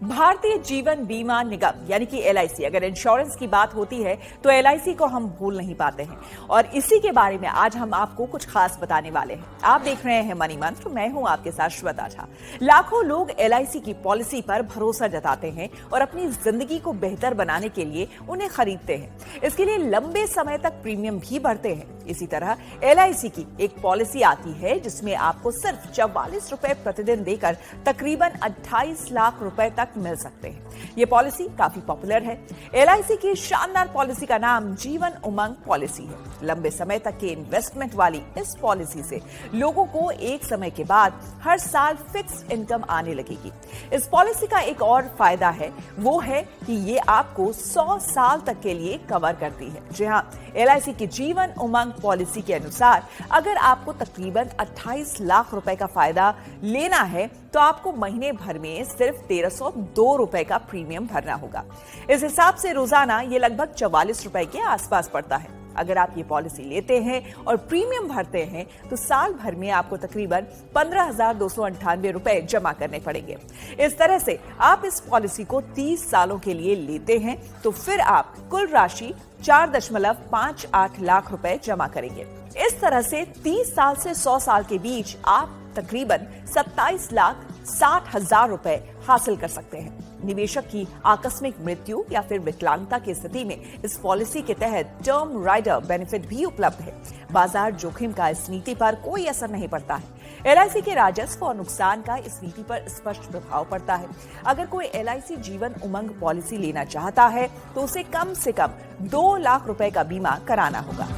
भारतीय जीवन बीमा निगम यानी कि एलआईसी, अगर इंश्योरेंस की बात होती है तो एलआईसी को हम भूल नहीं पाते हैं और इसी के बारे में आज हम आपको कुछ खास बताने वाले हैं। आप देख रहे हैं मनी मंत्र, मैं हूं आपके साथ श्वेता झा। लाखों लोग एलआईसी की पॉलिसी पर भरोसा जताते हैं और अपनी जिंदगी को बेहतर बनाने के लिए उन्हें खरीदते हैं। इसके लिए लंबे समय तक प्रीमियम भी भरते हैं। इसी तरह एलआईसी की एक पॉलिसी आती है जिसमें आपको सिर्फ 44 रुपए प्रतिदिन देकर तकरीबन 28 लाख रुपए तक मिल सकते हैं। ये पॉलिसी काफी पॉपुलर है। एलआईसी की शानदार पॉलिसी का नाम जीवन उमंग पॉलिसी है। लंबे समय तक के इन्वेस्टमेंट वाली इस पॉलिसी से लोगों को एक समय के बाद हर साल फिक्स्ड इनकम आने लगेगी। इस पॉलिसी का एक और फायदा है, वो है कि ये आपको 100 साल तक के लिए कवर करती है। जी हाँ, एलआईसी की जीवन उमंग पॉलिसी के अनुसार अगर आपको तकरीबन 28 लाख रुपए का फायदा लेना है तो आपको महीने भर में सिर्फ 1302 रुपए का प्रीमियम भरना होगा। इस हिसाब से रोजाना ये लगभग 44 रुपए के आसपास पड़ता है। अगर आप ये पॉलिसी लेते हैं और प्रीमियम भरते हैं तो साल भर में आपको तकरीबन 15,298 रुपए जमा करने पड़ेंगे। इस तरह से आप इस पॉलिसी को 30 सालों के लिए लेते हैं तो फिर आप कुल राशि 4.58 लाख रुपए जमा करेंगे। इस तरह से 30 साल से 100 साल के बीच आप तकरीबन 27,60,000 रुपए हासिल कर सकते हैं। निवेशक की आकस्मिक मृत्यु या फिर विकलांगता की स्थिति में इस पॉलिसी के तहत टर्म राइडर बेनिफिट भी उपलब्ध है। बाजार जोखिम का इस नीति पर कोई असर नहीं पड़ता है। एलआईसी के राजस्व और नुकसान का इस नीति पर स्पष्ट प्रभाव पड़ता है। अगर कोई एलआईसी जीवन उमंग पॉलिसी लेना चाहता है तो उसे कम से कम 2 लाख रुपए का बीमा कराना होगा।